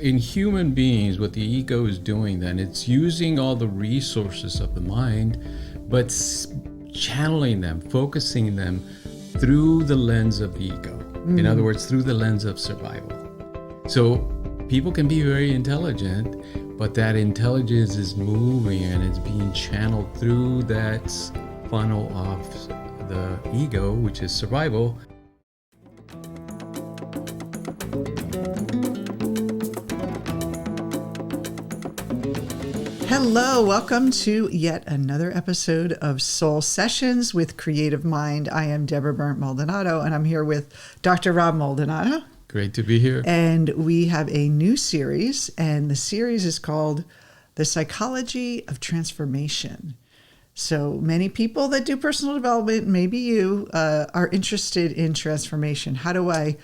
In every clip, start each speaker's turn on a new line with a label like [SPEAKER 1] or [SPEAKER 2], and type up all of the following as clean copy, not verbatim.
[SPEAKER 1] In human beings, what the ego is doing then, it's using all the resources of the mind, but channeling them, focusing them through the lens of the ego. In other words, through the lens of survival. So people can be very intelligent, but that intelligence is moving and it's being channeled through that funnel of the ego, which is survival.
[SPEAKER 2] Hello, welcome to yet another episode of Soul Sessions with Creative Mind. I am Deborah Burnt-Maldonado, and I'm here with Dr. Rob Maldonado.
[SPEAKER 1] Great to be here.
[SPEAKER 2] And we have a new series, and the series is called The Psychology of Transformation. So many people that do personal development, maybe you, are interested in transformation. How do I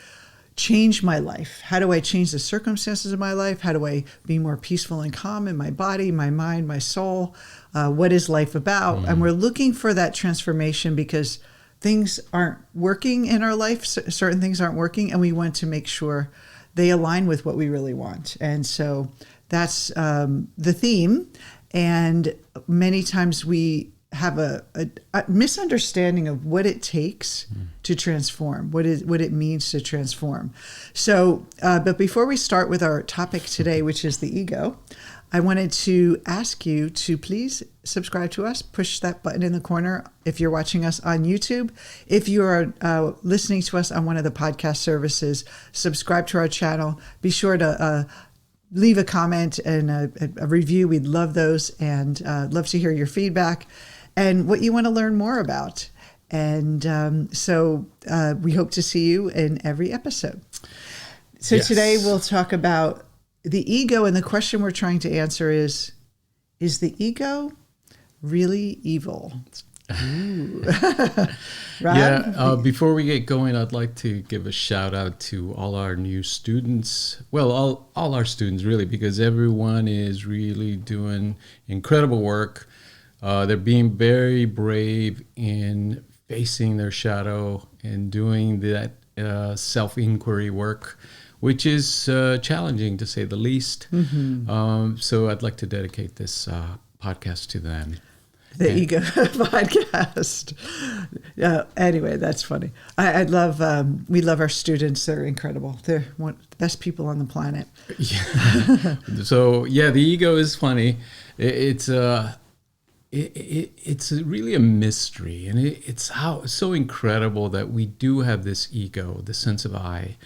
[SPEAKER 2] change my life? How do I change the circumstances of my life? How do I be more peaceful and calm in my body, my mind, my soul? What is life about? And we're looking for that transformation because things aren't working in our life. Certain things aren't working, and we want to make sure they align with what we really want. And so that's the theme. And many times we have a misunderstanding of what it takes to transform, what it means to transform. So, but before we start with our topic today, which is the ego, I wanted to ask you to please subscribe to us. Push that button in the corner if you're watching us on YouTube. If you are listening to us on one of the podcast services, subscribe to our channel. Be sure to leave a comment and a review. We'd love those, and love to hear your feedback and what you want to learn more about. And so we hope to see you in every episode. So Today we'll talk about the ego, and the question we're trying to answer is the ego really evil?
[SPEAKER 1] Yeah, before we get going, I'd like to give a shout out to all our new students. Well, all our students really, because everyone is really doing incredible work. They're being very brave in facing their shadow and doing that self-inquiry work, which is challenging to say the least. So I'd like to dedicate this podcast to them.
[SPEAKER 2] The ego podcast. Anyway, that's funny. I love, we love our students. They're incredible. They're one of the best people on the planet.
[SPEAKER 1] Yeah. So yeah, the ego is funny. It's really a mystery, and it's so incredible that we do have this ego, the sense of I.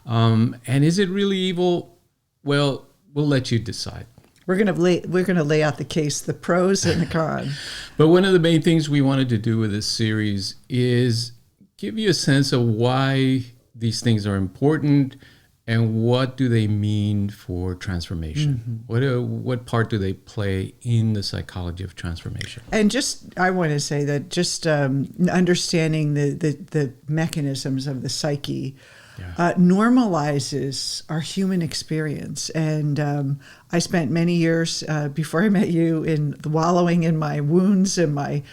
[SPEAKER 1] And is it really evil? Well, we'll let you decide.
[SPEAKER 2] We're gonna lay out the case, the pros and the cons.
[SPEAKER 1] But one of the main things we wanted to do with this series is give you a sense of why these things are important and what do they mean for transformation. What part do they play in the psychology of transformation? And
[SPEAKER 2] I want to say that understanding the mechanisms of the psyche normalizes our human experience. And I spent many years before I met you in wallowing in my wounds and my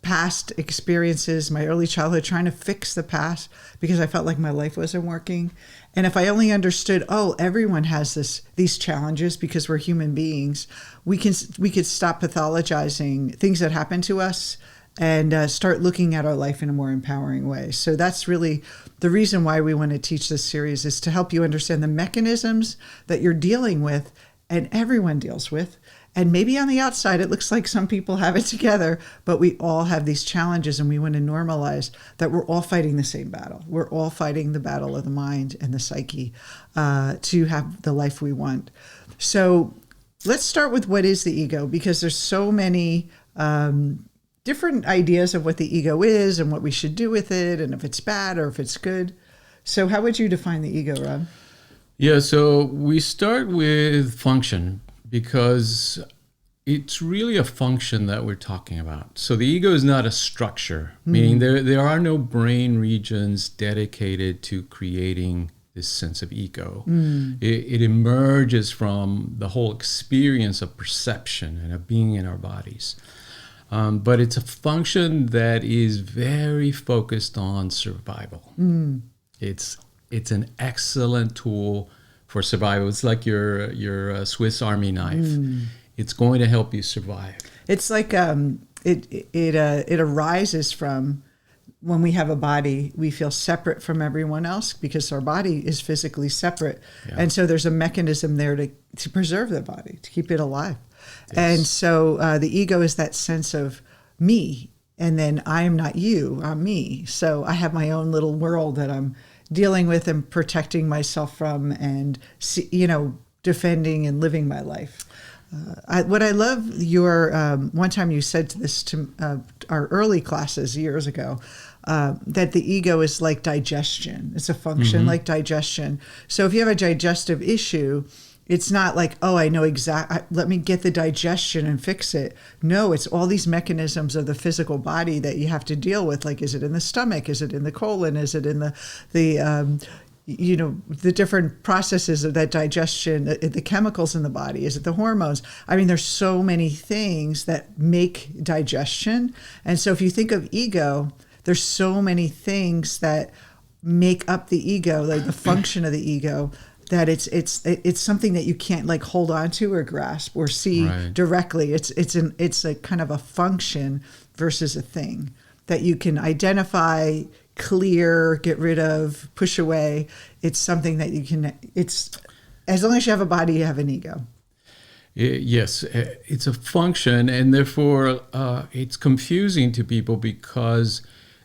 [SPEAKER 2] past experiences, my early childhood, trying to fix the past because I felt like my life wasn't working. And if I only understood, everyone has these challenges because we're human beings, we could stop pathologizing things that happen to us and start looking at our life in a more empowering way. So that's really the reason why we want to teach this series, is to help you understand the mechanisms that you're dealing with and everyone deals with. And maybe on the outside, it looks like some people have it together, but we all have these challenges, and we want to normalize that we're all fighting the same battle. We're all fighting the battle of the mind and the psyche to have the life we want. So let's start with what is the ego, because there's so many different ideas of what the ego is and what we should do with it, and if it's bad or if it's good. So how would you define the ego, Rob?
[SPEAKER 1] Yeah, so we start with function, because it's really a function that we're talking about. So the ego is not a structure, meaning there are no brain regions dedicated to creating this sense of ego. It emerges from the whole experience of perception and of being in our bodies. But it's a function that is very focused on survival. It's an excellent tool for survival. It's like your Swiss Army knife. It's going to help you survive.
[SPEAKER 2] It's like it arises from when we have a body, we feel separate from everyone else because our body is physically separate. Yeah. And so there's a mechanism there to preserve the body, to keep it alive. Yes. And so the ego is that sense of me, and then I am not you, I'm me. So I have my own little world that I'm dealing with and protecting myself from and, defending and living my life. What I love one time you said this to our early classes years ago, that the ego is like digestion. It's a function like digestion. So if you have a digestive issue, it's not like, oh, I know let me get the digestion and fix it. No, it's all these mechanisms of the physical body that you have to deal with. Like, is it in the stomach? Is it in the colon? Is it in the different processes of that digestion, the chemicals in the body? Is it the hormones? I mean, there's so many things that make digestion. And so if you think of ego, there's so many things that make up the ego, like the function of the ego, that it's something that you can't like hold on to or grasp or see directly. It's a kind of a function versus a thing that you can identify, clear, get rid of, push away. It's something that it's as long as you have a body, you have an ego.
[SPEAKER 1] Yes, it's a function, and therefore it's confusing to people because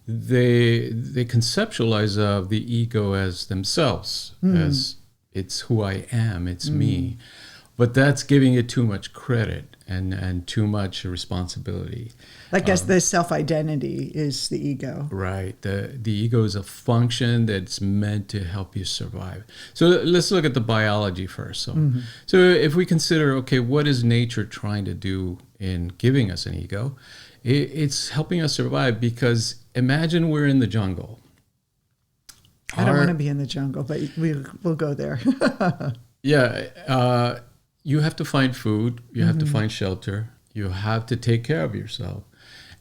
[SPEAKER 1] they conceptualize of the ego as themselves, as it's who I am, it's me. But that's giving it too much credit and too much responsibility.
[SPEAKER 2] Like as the self-identity is the ego.
[SPEAKER 1] Right. The ego is a function that's meant to help you survive. So let's look at the biology first. So if we consider, okay, what is nature trying to do in giving us an ego? It's helping us survive because imagine we're in the jungle.
[SPEAKER 2] I don't want to be in the jungle, but we'll go there.
[SPEAKER 1] Yeah. You have to find food. You have to find shelter. You have to take care of yourself.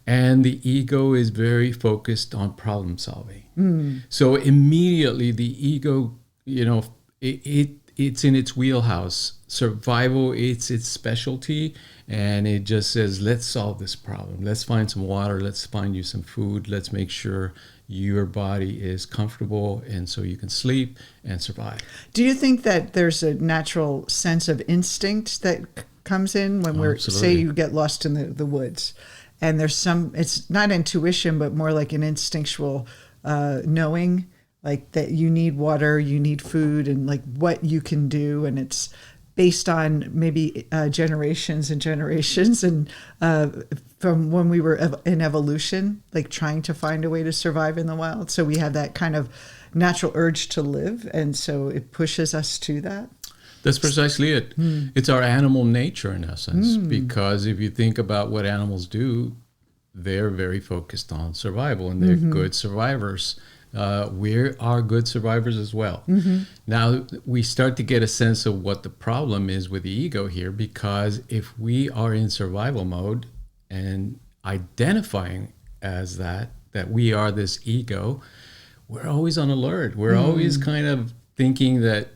[SPEAKER 1] And the ego is very focused on problem solving. So immediately the ego, it's in its wheelhouse. Survival, it's its specialty. And it just says, let's solve this problem. Let's find some water. Let's find you some food. Let's make sure your body is comfortable and so you can sleep and survive.
[SPEAKER 2] Do you think that there's a natural sense of instinct that comes in when say you get lost in the woods? And there's it's not intuition, but more like an instinctual knowing, like that you need water, you need food, and like what you can do. And it's based on maybe generations and generations and from when we were in evolution, like trying to find a way to survive in the wild. So we have that kind of natural urge to live. And so it pushes us to that.
[SPEAKER 1] That's precisely it. It's our animal nature in essence, because if you think about what animals do, they're very focused on survival and they're good survivors. We are good survivors as well. Now we start to get a sense of what the problem is with the ego here, because if we are in survival mode and identifying as that we are this ego, we're always on alert. We're always kind of thinking that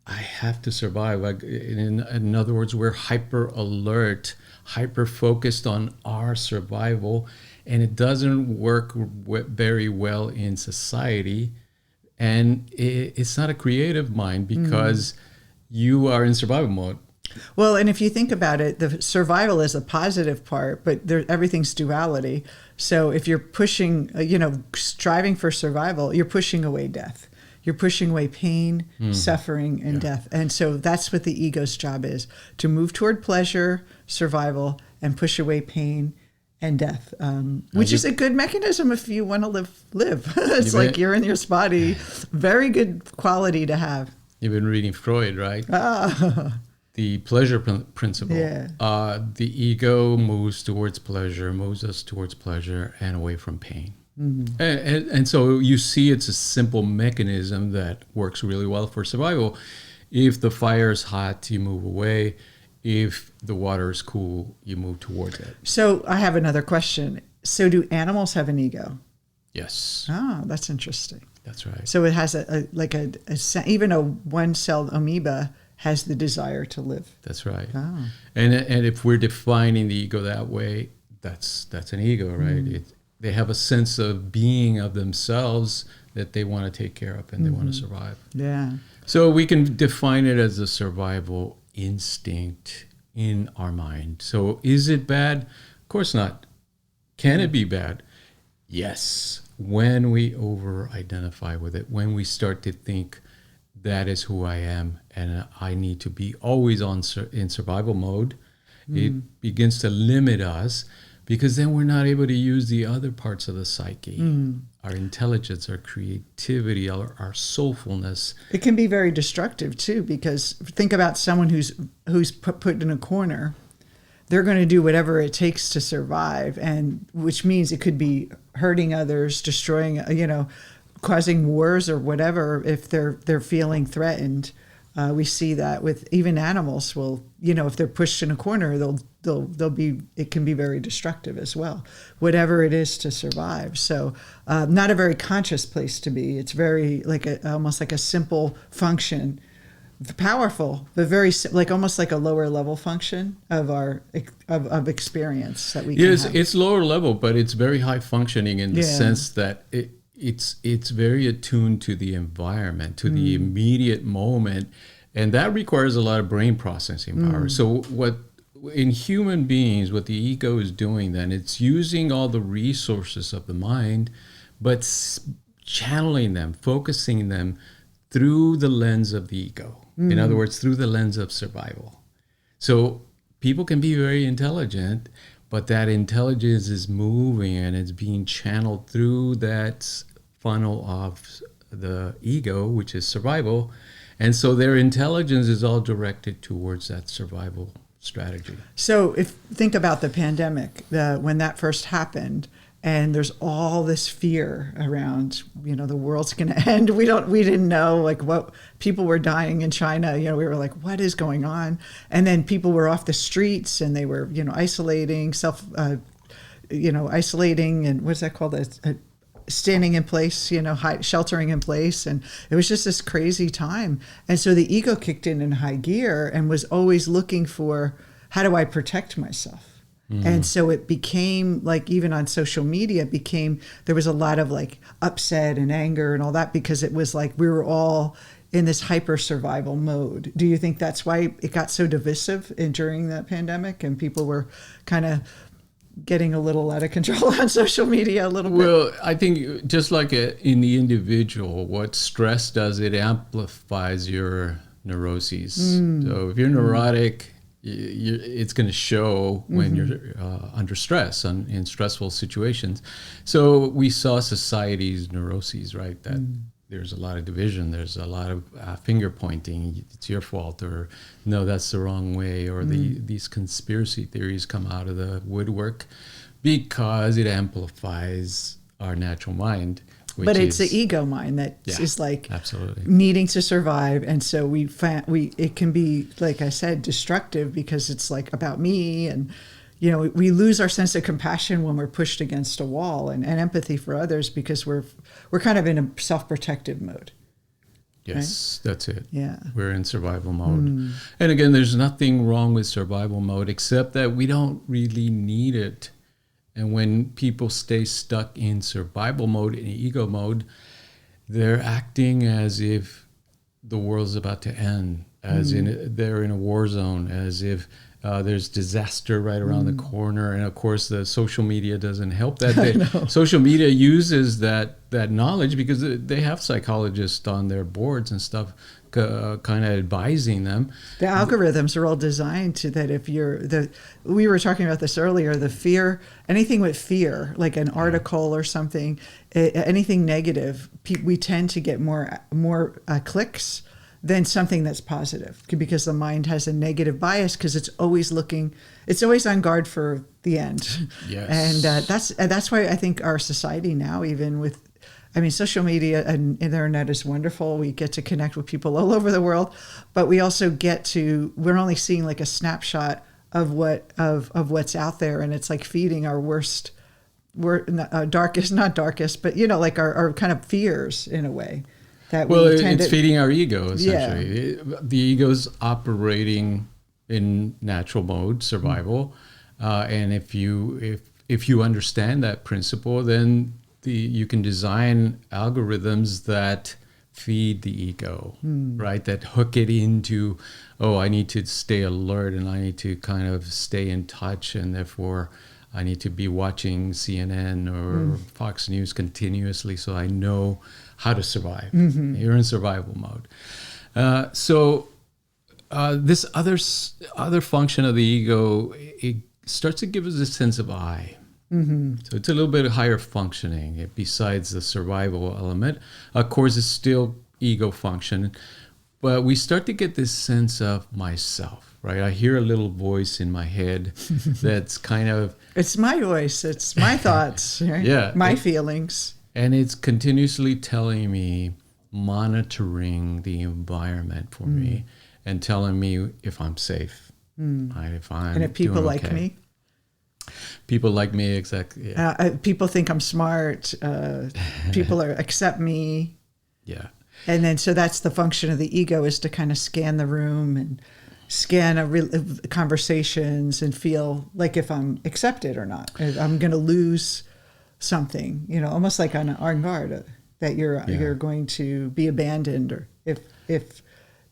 [SPEAKER 1] I have to survive. Like in other words, we're hyper alert, hyper focused on our survival, and it doesn't work very well in society. And it's not a creative mind because you are in survival mode.
[SPEAKER 2] Well, and if you think about it, the survival is a positive part, but everything's duality. So if you're pushing, striving for survival, you're pushing away death. You're pushing away pain, suffering, and death. And so that's what the ego's job is, to move toward pleasure, survival, and push away pain and death, which is a good mechanism if you want to live. It's like you're in your body. Very good quality to have.
[SPEAKER 1] You've been reading Freud, right? The pleasure principle.
[SPEAKER 2] Yeah.
[SPEAKER 1] The ego moves towards pleasure, moves us towards pleasure and away from pain. And so you see it's a simple mechanism that works really well for survival. If the fire is hot, you move away. If the water is cool, you move towards it.
[SPEAKER 2] So I have another question. So do animals have an ego?
[SPEAKER 1] Yes.
[SPEAKER 2] Ah, that's interesting.
[SPEAKER 1] That's right.
[SPEAKER 2] So it has even a one-celled amoeba has the desire to live.
[SPEAKER 1] That's right.
[SPEAKER 2] Oh.
[SPEAKER 1] And if we're defining the ego that way, that's an ego, right? They have a sense of being of themselves that they want to take care of and they want to survive.
[SPEAKER 2] Yeah.
[SPEAKER 1] So we can define it as a survival instinct in our mind. So is it bad? Of course not. Can it be bad? Yes. When we over-identify with it, when we start to think that is who I am and I need to be always in survival mode, it begins to limit us, because then we're not able to use the other parts of the psyche, our intelligence, our creativity, our soulfulness.
[SPEAKER 2] It can be very destructive too, because think about someone who's put in a corner. They're going to do whatever it takes to survive, and which means it could be hurting others, destroying, causing wars or whatever. If they're feeling threatened, we see that with even animals. Will, if they're pushed in a corner, they'll be. It can be very destructive as well. Whatever it is to survive. So, not a very conscious place to be. It's very almost like a simple function. Powerful, but very almost like a lower level function of our of experience that we can have.
[SPEAKER 1] It's lower level, but it's very high functioning in the sense that it's very attuned to the environment, to the immediate moment, and that requires a lot of brain processing power. So what in human beings, what the ego is doing then, it's using all the resources of the mind, but channeling them, focusing them through the lens of the ego. In other words, through the lens of survival. So people can be very intelligent, but that intelligence is moving and it's being channeled through that funnel of the ego, which is survival. And so their intelligence is all directed towards that survival strategy.
[SPEAKER 2] So think about the pandemic, when that first happened, and there's all this fear around, the world's going to end. We didn't know what people were dying in China. We were like, what is going on? And then people were off the streets and they were, isolating, isolating, and what's that called? Standing in place, sheltering in place. And it was just this crazy time. And so the ego kicked in high gear and was always looking for, how do I protect myself? And so it became even on social media, there was a lot of upset and anger and all that, because it was we were all in this hyper survival mode. Do you think that's why it got so divisive during the pandemic and people were kind of getting a little out of control on social media a little bit?
[SPEAKER 1] Well, I think just like in the individual, what stress does, it amplifies your neuroses. So if you're neurotic, it's going to show when you're under stress, in stressful situations. So we saw society's neuroses, right? That there's a lot of division. There's a lot of finger pointing. It's your fault, or no, that's the wrong way, or these conspiracy theories come out of the woodwork because it amplifies our natural mind.
[SPEAKER 2] But it's the ego mind that is
[SPEAKER 1] absolutely
[SPEAKER 2] needing to survive, and so it can be, like I said, destructive, because it's about me, and we lose our sense of compassion when we're pushed against a wall, and empathy for others, because we're kind of in a self-protective mode.
[SPEAKER 1] Yes,
[SPEAKER 2] right?
[SPEAKER 1] That's it.
[SPEAKER 2] Yeah,
[SPEAKER 1] we're in survival mode, and again, there's nothing wrong with survival mode except that we don't really need it. And when people stay stuck in survival mode, in ego mode, they're acting as if the world's about to end, as in they're in a war zone, as if there's disaster right around the corner. And of course, the social media doesn't help that. Social media uses that knowledge, because they have psychologists on their boards and stuff, kind of advising them.
[SPEAKER 2] The algorithms are all designed to that. If we were talking about this earlier, the fear, anything with fear, like an article or something, anything negative, we tend to get more clicks than something that's positive, because the mind has a negative bias, because it's always on guard for the end.
[SPEAKER 1] Yes.
[SPEAKER 2] And that's why I think our society now, even with, social media and internet is wonderful. We get to connect with people all over the world, but we also we're only seeing a snapshot of what's out there, and it's feeding our worst darkest, not darkest, but like our kind of fears in a way that
[SPEAKER 1] Well,
[SPEAKER 2] we tend
[SPEAKER 1] it's
[SPEAKER 2] to
[SPEAKER 1] feeding our ego essentially. The ego's operating in natural mode, survival, and if you understand that principle, then you can design algorithms that feed the ego, right? That hook it into, oh, I need to stay alert and I need to kind of stay in touch, and therefore I need to be watching CNN or Fox News continuously so I know how to survive. You're in survival mode. So this other function of the ego, it starts to give us a sense of I. So it's a little bit higher functioning besides the survival element. Of course, it's still ego function, but we start to get this sense of myself, right? I hear a little voice in my head that's kind of...
[SPEAKER 2] It's my voice. It's my thoughts. Right?
[SPEAKER 1] Yeah.
[SPEAKER 2] My feelings.
[SPEAKER 1] And it's continuously telling me, monitoring the environment for me and telling me if I'm safe, right? If I'm
[SPEAKER 2] and if people
[SPEAKER 1] doing
[SPEAKER 2] like
[SPEAKER 1] okay.
[SPEAKER 2] me.
[SPEAKER 1] People like me, exactly. Yeah.
[SPEAKER 2] People think I'm smart. People accept me.
[SPEAKER 1] Yeah.
[SPEAKER 2] And then, so that's the function of the ego, is to kind of scan the room and scan conversations and feel like if I'm accepted or not. If I'm going to lose something, almost like on guard, that you're going to be abandoned, or if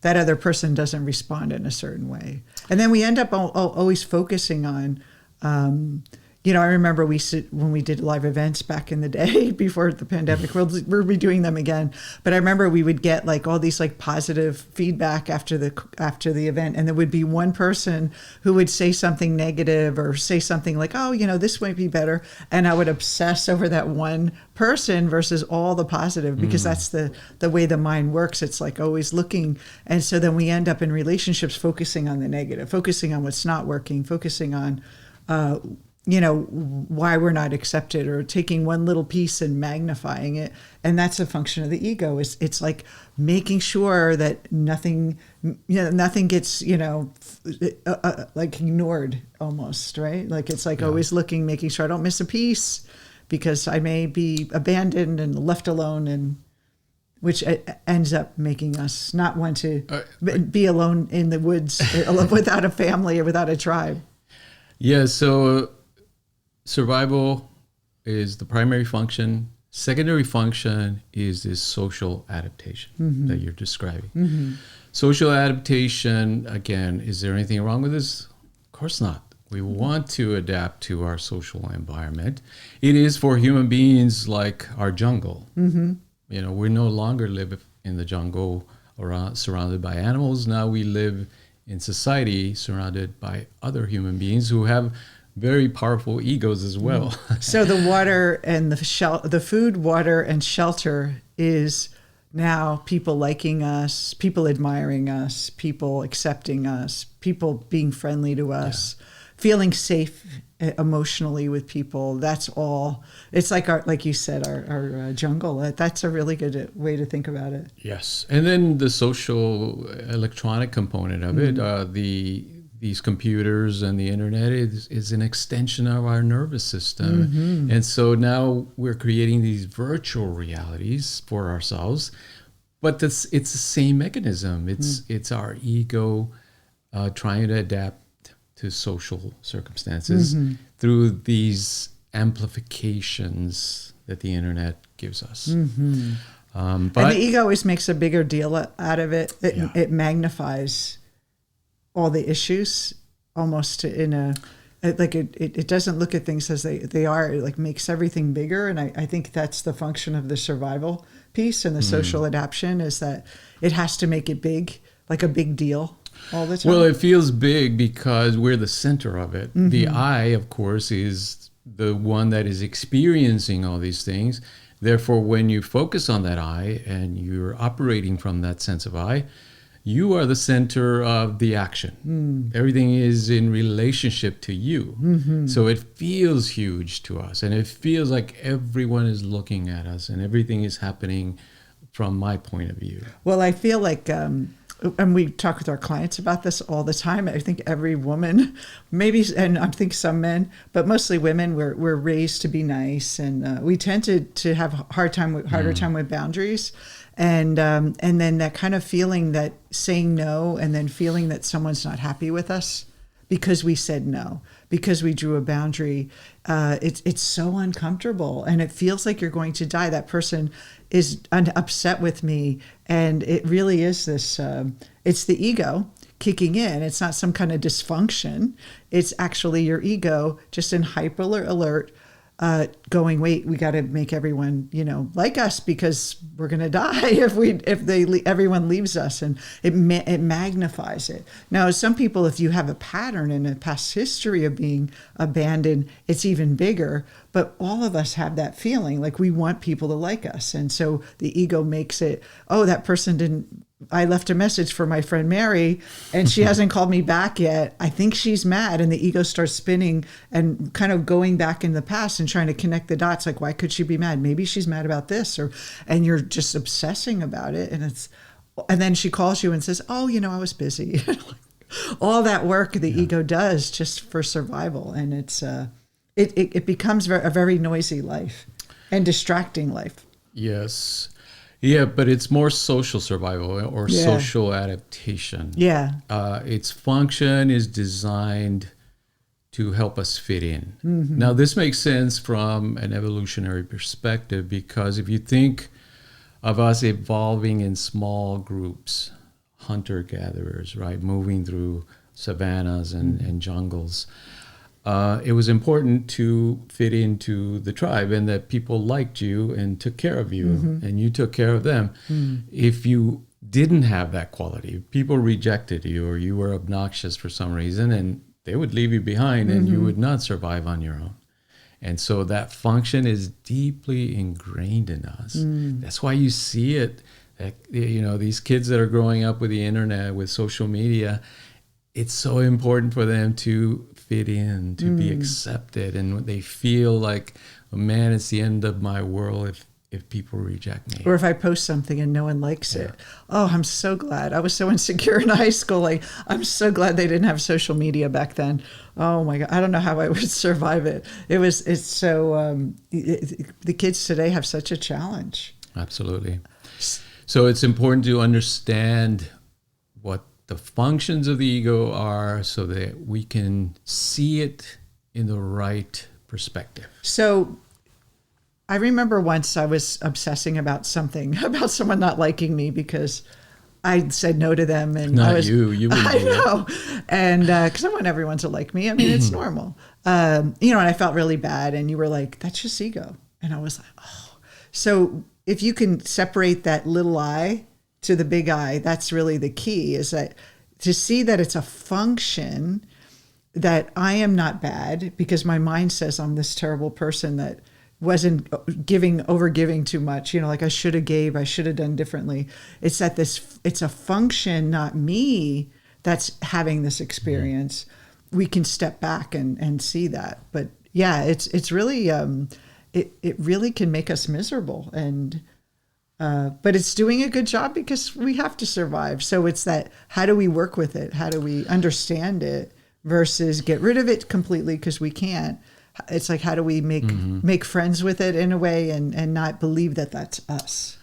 [SPEAKER 2] that other person doesn't respond in a certain way. And then we end up always focusing on, I remember when we did live events back in the day before the pandemic, we'll be doing them again. But I remember we would get like all these like positive feedback after the event. And there would be one person who would say something negative or say something like, oh, this might be better. And I would obsess over that one person versus all the positive, because that's the way the mind works. It's like always looking. And so then we end up in relationships focusing on the negative, focusing on what's not working, focusing on, why we're not accepted, or taking one little piece and magnifying it. And that's a function of the ego. It's like making sure that nothing gets, like ignored almost, right? Like it's like always looking, making sure I don't miss a piece, because I may be abandoned and left alone, and which ends up making us not want to be alone in the woods without a family or without a tribe.
[SPEAKER 1] Yeah, so survival is the primary function. Secondary function is this social adaptation that you're describing. Social adaptation, again, is there anything wrong with this? Of course not. We want to adapt to our social environment. It is for human beings like our jungle. We no longer live in the jungle surrounded by animals. Now we live in society surrounded by other human beings who have very powerful egos as well.
[SPEAKER 2] So the water and the food, water, and shelter is now people liking us, people admiring us, people accepting us, people being friendly to us, feeling safe emotionally with people. That's all. It's like like you said, our jungle. That's a really good way to think about it.
[SPEAKER 1] Yes, and then the social electronic component of it, these computers and the internet is an extension of our nervous system. And so now we're creating these virtual realities for ourselves, but it's the same mechanism. It's our ego trying to adapt to social circumstances through these amplifications that the internet gives us. But
[SPEAKER 2] and the ego always makes a bigger deal out of it. It magnifies all the issues almost in a, like it doesn't look at things as they are. It like makes everything bigger. And I think that's the function of the survival piece and the social adaptation, is that it has to make it big, like a big deal all the time.
[SPEAKER 1] Well, it feels big because we're the center of it. The I, of course, is the one that is experiencing all these things. Therefore, when you focus on that I and you're operating from that sense of I, you are the center of the action. Everything is in relationship to you. So it feels huge to us, and it feels like everyone is looking at us and everything is happening from my point of view.
[SPEAKER 2] Well, I feel like and we talk with our clients about this all the time. I think every woman, maybe, and I think some men, but mostly women, we're raised to be nice, and we tend to have a harder time with boundaries, and then that kind of feeling that saying no, and then feeling that someone's not happy with us because we said no, because we drew a boundary. It's so uncomfortable, and it feels like you're going to die. That person is upset with me, and it really is this. It's the ego kicking in. It's not some kind of dysfunction. It's actually your ego just in hyper alert, going, wait, we got to make everyone, like us, because we're going to die if everyone leaves us, and it magnifies it. Now, some people, if you have a pattern in a past history of being abandoned, it's even bigger. But all of us have that feeling, like we want people to like us, and so the ego makes it. Oh, that person didn't. I left a message for my friend Mary, and she hasn't called me back yet. I think she's mad. And the ego starts spinning and kind of going back in the past and trying to connect the dots. Like, why could she be mad? Maybe she's mad about this, and you're just obsessing about it. And then she calls you and says, oh, I was busy. All that work the ego does just for survival. And it becomes a very noisy life and distracting life.
[SPEAKER 1] Yes. Yeah, but it's more social survival or social adaptation.
[SPEAKER 2] Yeah.
[SPEAKER 1] Its function is designed to help us fit in. Mm-hmm. Now, this makes sense from an evolutionary perspective, because if you think of us evolving in small groups, hunter-gatherers, right, moving through savannas and jungles, it was important to fit into the tribe, and that people liked you and took care of you, and you took care of them. If you didn't have that quality, people rejected you, or you were obnoxious for some reason, and they would leave you behind, and you would not survive on your own. And so that function is deeply ingrained in us. That's why you see it, that, these kids that are growing up with the internet, with social media, it's so important for them to fit in, to be accepted, and they feel like, oh, man, it's the end of my world if people reject me.
[SPEAKER 2] Or if I post something and no one likes it. Oh, I'm so glad. I was so insecure in high school. Like, I'm so glad they didn't have social media back then. Oh my God, I don't know how I would survive it. It's so, the kids today have such a challenge.
[SPEAKER 1] Absolutely. So it's important to understand what the functions of the ego are, so that we can see it in the right perspective.
[SPEAKER 2] So I remember once I was obsessing about something, about someone not liking me because I said no to them. And
[SPEAKER 1] you wouldn't
[SPEAKER 2] I
[SPEAKER 1] do
[SPEAKER 2] know.
[SPEAKER 1] that.
[SPEAKER 2] And because I want everyone to like me. I mean, it's normal. And I felt really bad. And you were like, that's just ego. And I was like, oh. So if you can separate that little I to the big I, that's really the key, is that to see that it's a function, that I am not bad because my mind says I'm this terrible person that wasn't over giving too much, like I should have gave, I should have done differently. It's that it's a function, not me, that's having this experience. We can step back and see that. But yeah, it's really, it really can make us miserable, and but it's doing a good job because we have to survive. So it's that, how do we work with it? How do we understand it versus get rid of it completely, because we can't. It's like, how do we make friends with it in a way, and not believe that that's us?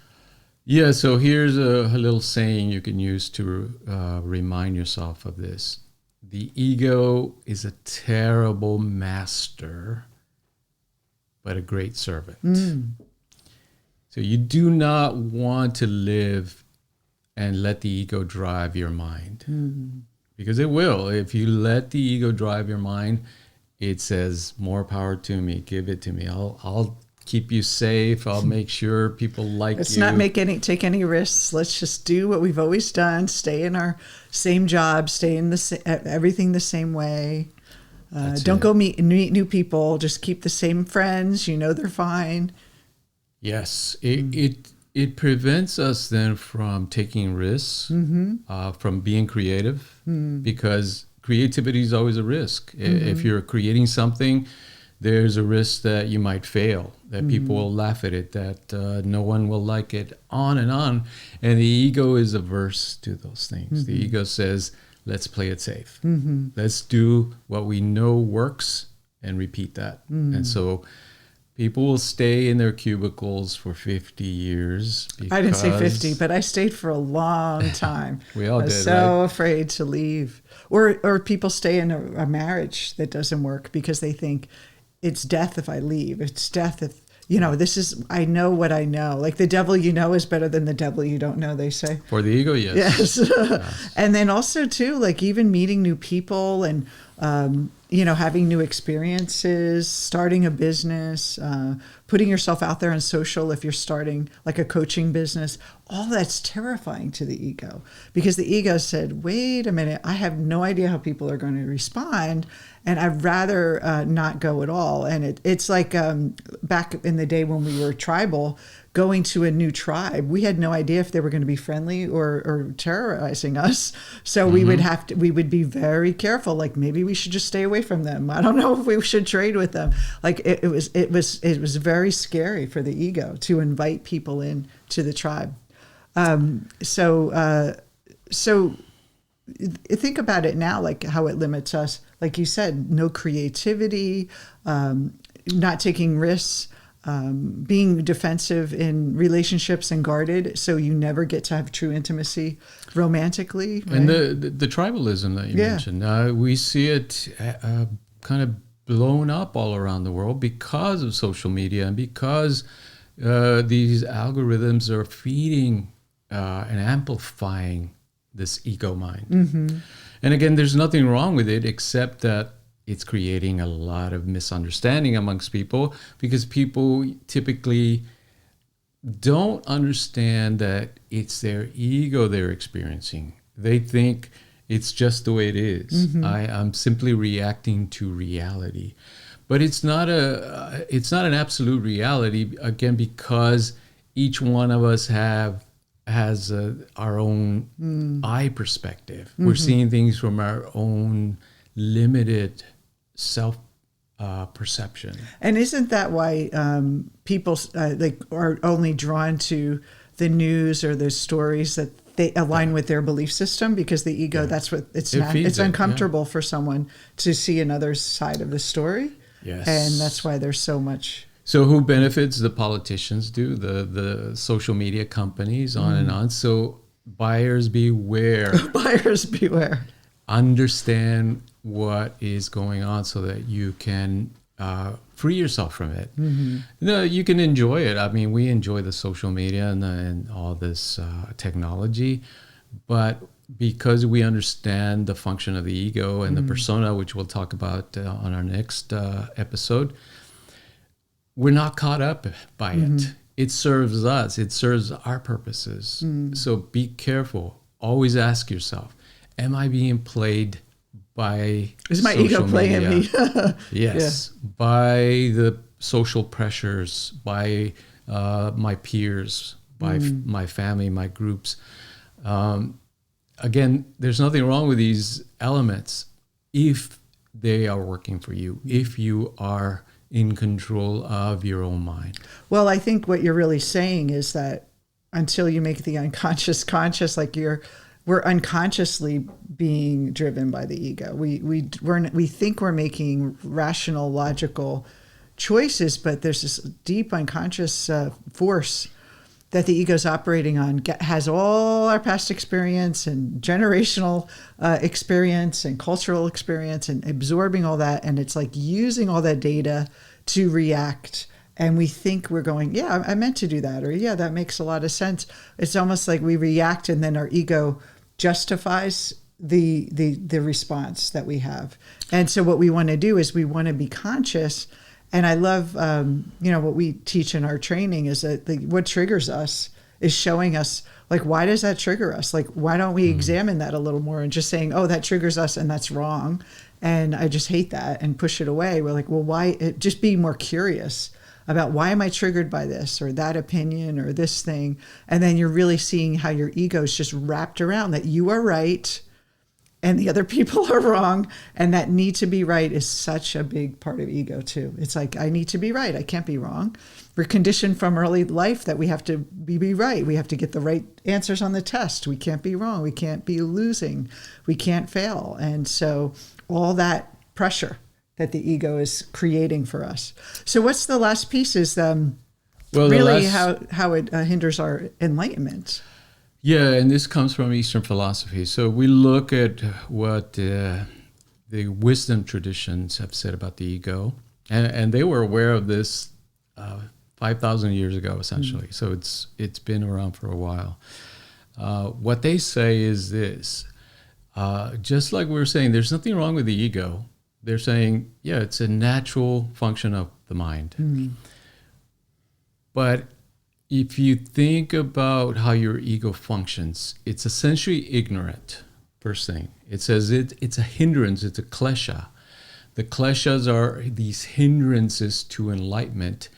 [SPEAKER 1] Yeah, so here's a little saying you can use to remind yourself of this. The ego is a terrible master, but a great servant. So you do not want to live and let the ego drive your mind, because it will. If you let the ego drive your mind, it says, more power to me, give it to me. I'll keep you safe. I'll make sure people like
[SPEAKER 2] Let's
[SPEAKER 1] you.
[SPEAKER 2] not take any risks. Let's just do what we've always done. Stay in our same job. Stay in everything the same way. Don't go meet new people. Just keep the same friends. They're fine.
[SPEAKER 1] Yes, it prevents us then from taking risks, from being creative, because creativity is always a risk. If you're creating something there's a risk that you might fail, that people will laugh at it, that no one will like it, on and on. And the ego is averse to those things. The ego says, let's play it safe. Let's do what we know works and repeat that. And so people will stay in their cubicles for 50 years.
[SPEAKER 2] I didn't say 50, but I stayed for a long time.
[SPEAKER 1] We all
[SPEAKER 2] I was
[SPEAKER 1] did,
[SPEAKER 2] so
[SPEAKER 1] right?
[SPEAKER 2] afraid to leave. Or people stay in a marriage that doesn't work because they think it's death if I leave. It's death if, I know what I know. Like the devil you know is better than the devil you don't know, they say.
[SPEAKER 1] For the ego, yes.
[SPEAKER 2] Yes.
[SPEAKER 1] Yes.
[SPEAKER 2] And then also too, like even meeting new people and, having new experiences, starting a business, putting yourself out there on social if you're starting like a coaching business, all that's terrifying to the ego because the ego said, wait a minute, I have no idea how people are going to respond and I'd rather not go at all. And it's like back in the day when we were tribal, going to a new tribe, we had no idea if they were going to be friendly or terrorizing us. So we would be very careful. Like maybe we should just stay away from them. I don't know if we should trade with them. Like it was very scary for the ego to invite people in to the tribe. So think about it now, like how it limits us. Like you said, no creativity, not taking risks. Being defensive in relationships and guarded, so you never get to have true intimacy romantically. Right?
[SPEAKER 1] And the tribalism that you mentioned, we see it kind of blown up all around the world because of social media and because these algorithms are feeding and amplifying this ego mind. And again, there's nothing wrong with it except that it's creating a lot of misunderstanding amongst people because people typically don't understand that it's their ego they're experiencing. They think it's just the way it is. I'm simply reacting to reality. But it's not an absolute reality, again, because each one of us has our own eye perspective. We're seeing things from our own limited self perception.
[SPEAKER 2] And isn't that why people are only drawn to the news or the stories that they align with their belief system? Because the ego, that's what it's uncomfortable for someone to see another side of the story.
[SPEAKER 1] Yes.
[SPEAKER 2] And that's why there's so much.
[SPEAKER 1] So who benefits? The politicians do, the social media companies, on and on. So buyers beware.
[SPEAKER 2] Buyers beware.
[SPEAKER 1] Understand what is going on so that you can free yourself from it. No, you can enjoy it. I mean, we enjoy the social media and all this technology, but because we understand the function of the ego and the persona, which we'll talk about on our next episode, we're not caught up by it. It serves us. It serves our purposes. So be careful. Always ask yourself, am I being played by
[SPEAKER 2] is my ego playing me?
[SPEAKER 1] Yes, by the social pressures, by my peers, by my family, my groups. Again, there's nothing wrong with these elements if they are working for you, if you are in control of your own mind.
[SPEAKER 2] Well, I think what you're really saying is that until you make the unconscious conscious, like we're unconsciously being driven by the ego. We think we're making rational, logical choices, but there's this deep unconscious force that the ego's operating on, has all our past experience and generational experience and cultural experience and absorbing all that. And it's like using all that data to react. And we think we're going, yeah, I meant to do that. Or yeah, that makes a lot of sense. It's almost like we react and then our ego justifies the response that we have. And so what we want to do is we want to be conscious. And I love, what we teach in our training is that what triggers us is showing us, like, why does that trigger us? Like, why don't we examine that a little more and just saying, oh, that triggers us and that's wrong. And I just hate that and push it away. We're like, well, why? Just be more curious about why am I triggered by this or that opinion or this thing. And then you're really seeing how your ego is just wrapped around that you are right. and the other people are wrong. And that need to be right is such a big part of ego too. It's like, I need to be right. I can't be wrong. We're conditioned from early life that we have to be right. We have to get the right answers on the test. We can't be wrong. We can't be losing. We can't fail. And so all that pressure that the ego is creating for us. So what's the last piece is really how it hinders our enlightenment.
[SPEAKER 1] Yeah, and this comes from Eastern philosophy. So we look at what the wisdom traditions have said about the ego, and they were aware of this 5,000 years ago, essentially. So it's been around for a while. What they say is this: just like we were saying, there's nothing wrong with the ego. They're saying, yeah, it's a natural function of the mind. But if you think about how your ego functions, it's essentially ignorant, first thing. It says it's a hindrance, it's a klesha. The kleshas are these hindrances to enlightenment.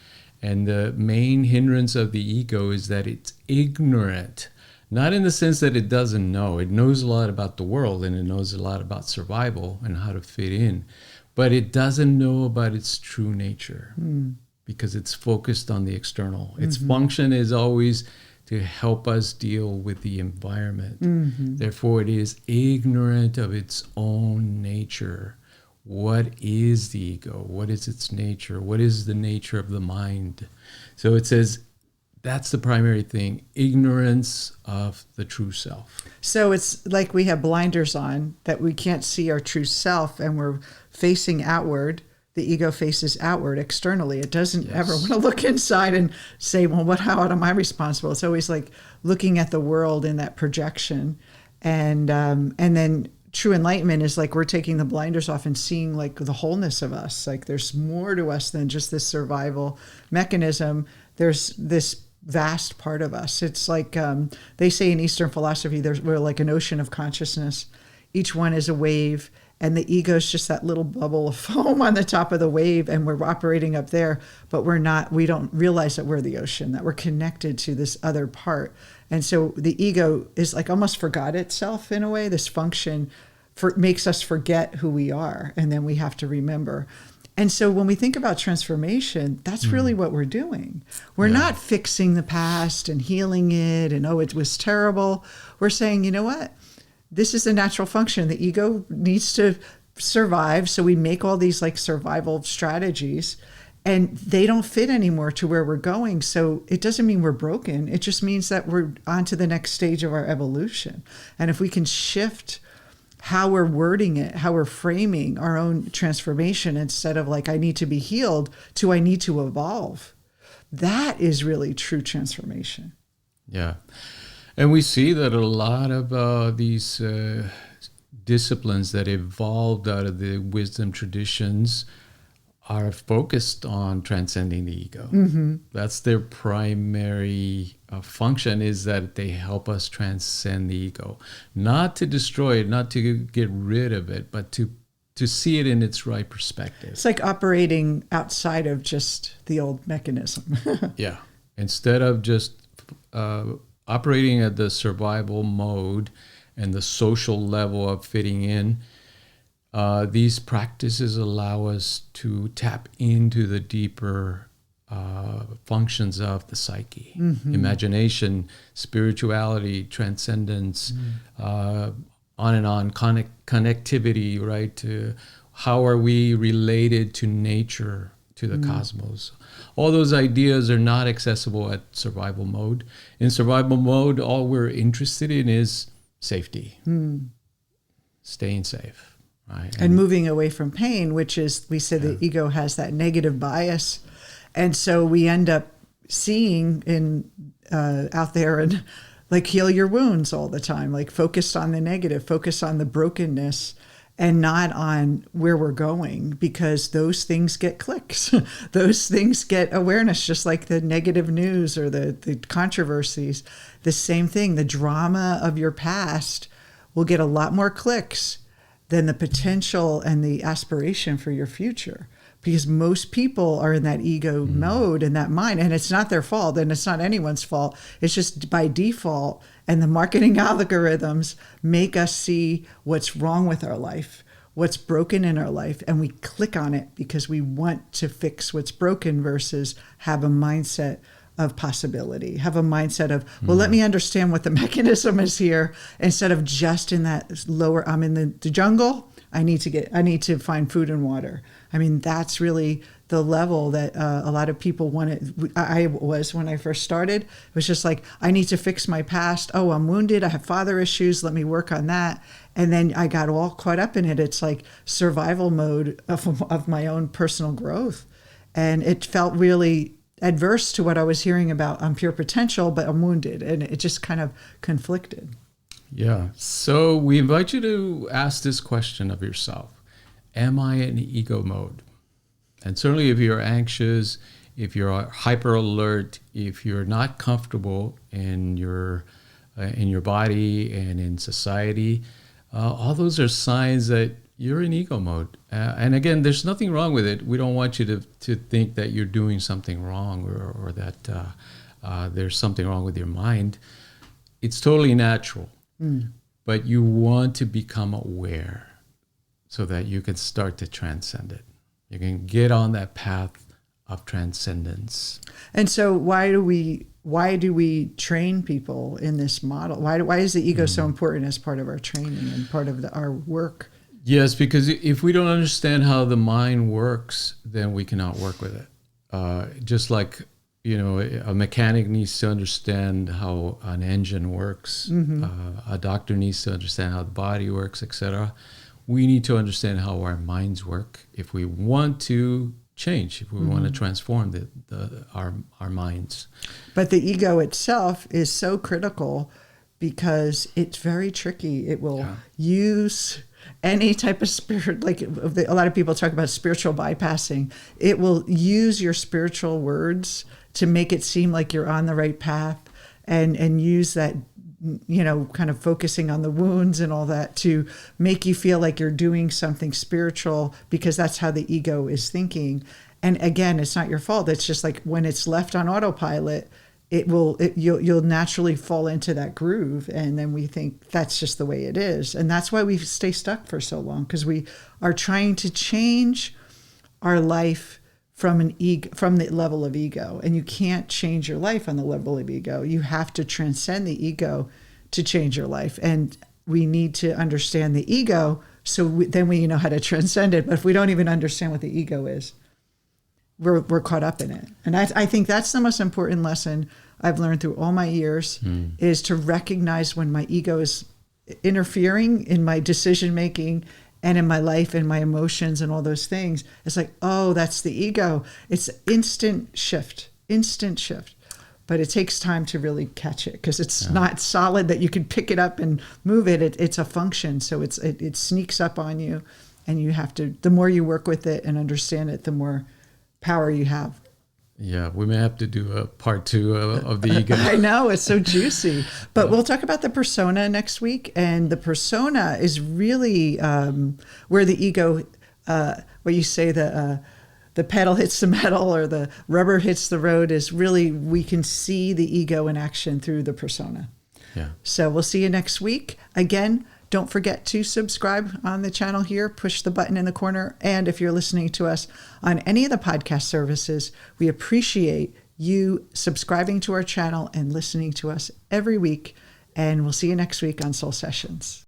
[SPEAKER 1] And the main hindrance of the ego is that it's ignorant. Not in the sense that it doesn't know. It knows a lot about the world and it knows a lot about survival and how to fit in. But it doesn't know about its true nature. Because it's focused on the external. Its function is always to help us deal with the environment. Therefore, it is ignorant of its own nature. What is the ego? What is its nature? What is the nature of the mind? So it says that's the primary thing, ignorance of the true self.
[SPEAKER 2] So it's like we have blinders on, that we can't see our true self, and we're facing outward. The ego faces outward externally. It doesn't ever want to look inside and say, well, how am I responsible? It's always like looking at the world in that projection. And then true enlightenment is like we're taking the blinders off and seeing like the wholeness of us. Like there's more to us than just this survival mechanism. There's this vast part of us. It's like they say in Eastern philosophy, we're like an ocean of consciousness. Each one is a wave. And the ego is just that little bubble of foam on the top of the wave, and we're operating up there, but we don't realize that we're the ocean, that we're connected to this other part. And so the ego is like almost forgot itself in a way. This function makes us forget who we are, and then we have to remember. And so when we think about transformation, that's really what we're doing. We're not fixing the past and healing it and, oh, it was terrible. We're saying, you know what? This is a natural function. The ego needs to survive. So we make all these like survival strategies, and they don't fit anymore to where we're going. So it doesn't mean we're broken. It just means that we're on to the next stage of our evolution. And if we can shift how we're wording it, how we're framing our own transformation, instead of like, I need to be healed, to I need to evolve, that is really true transformation.
[SPEAKER 1] Yeah. And we see that a lot of these disciplines that evolved out of the wisdom traditions are focused on transcending the ego. That's their primary function, is that they help us transcend the ego. Not to destroy it, not to get rid of it, but to see it in its right perspective.
[SPEAKER 2] It's like operating outside of just the old mechanism.
[SPEAKER 1] Yeah. Instead of just operating at the survival mode and the social level of fitting in, these practices allow us to tap into the deeper functions of the psyche, imagination, spirituality, transcendence, on and on, connectivity, right? How are we related to nature, to the cosmos? All those ideas are not accessible at survival mode. In survival mode, all we're interested in is safety, staying safe, right?
[SPEAKER 2] And moving away from pain, which is, we said the ego has that negative bias. And so we end up seeing out there and like heal your wounds all the time, like focused on the negative, focus on the brokenness, and not on where we're going, because those things get clicks. Those things get awareness, just like the negative news or the controversies. The same thing, the drama of your past will get a lot more clicks than the potential and the aspiration for your future. because most people are in that ego mode and that mind, and it's not their fault, and it's not anyone's fault. It's just by default, and the marketing algorithms make us see what's wrong with our life, what's broken in our life, and we click on it because we want to fix what's broken versus have a mindset of possibility, have a mindset of, well, let me understand what the mechanism is here, instead of just in that lower, I'm in the jungle, I need to find food and water. I mean, that's really the level that a lot of people wanted. I was when I first started. It was just like, I need to fix my past. Oh, I'm wounded. I have father issues. Let me work on that. And then I got all caught up in it. It's like survival mode of my own personal growth. And it felt really adverse to what I was hearing about. I'm pure potential, but I'm wounded. And it just kind of conflicted.
[SPEAKER 1] Yeah. So we invite you to ask this question of yourself. Am I in ego mode? And certainly if you're anxious, if you're hyper alert, if you're not comfortable in your body and in society, all those are signs that you're in ego mode. And again, there's nothing wrong with it. We don't want you to think that you're doing something wrong or that there's something wrong with your mind. It's totally natural. But you want to become aware so that you can start to transcend it. You can get on that path of transcendence.
[SPEAKER 2] And so why do we train people in this model? Why is the ego so important as part of our training and part of our work?
[SPEAKER 1] Yes, because if we don't understand how the mind works, then we cannot work with it. Just like, a mechanic needs to understand how an engine works. A doctor needs to understand how the body works, etc. We need to understand how our minds work if we want to change, if we want to transform our minds.
[SPEAKER 2] But the ego itself is so critical because it's very tricky. It will use any type of spirit, like a lot of people talk about spiritual bypassing. It will use your spiritual words to make it seem like you're on the right path, and use that, kind of focusing on the wounds and all that to make you feel like you're doing something spiritual, because that's how the ego is thinking. And again, it's not your fault. It's just like when it's left on autopilot, you'll naturally fall into that groove. And then we think that's just the way it is. And that's why we stay stuck for so long, because we are trying to change our life from the level of ego. And you can't change your life on the level of ego. You have to transcend the ego to change your life. And we need to understand the ego, so then we know how to transcend it. But if we don't even understand what the ego is, we're caught up in it. And I think that's the most important lesson I've learned through all my years, is to recognize when my ego is interfering in my decision making and in my life and my emotions and all those things. It's like, oh, that's the ego. It's instant shift. But it takes time to really catch it, because it's not solid that you can pick it up and move it. It's a function. So it sneaks up on you, and you have to, the more you work with it and understand it, the more power you have.
[SPEAKER 1] Yeah, we may have to do a part 2 of the ego.
[SPEAKER 2] I know, it's so juicy. But we'll talk about the persona next week. And the persona is really where the ego, where you say the pedal hits the metal or the rubber hits the road, is really, we can see the ego in action through the persona.
[SPEAKER 1] Yeah.
[SPEAKER 2] So we'll see you next week. Again, don't forget to subscribe on the channel here. Push the button in the corner. And if you're listening to us on any of the podcast services, we appreciate you subscribing to our channel and listening to us every week. And we'll see you next week on Soul Sessions.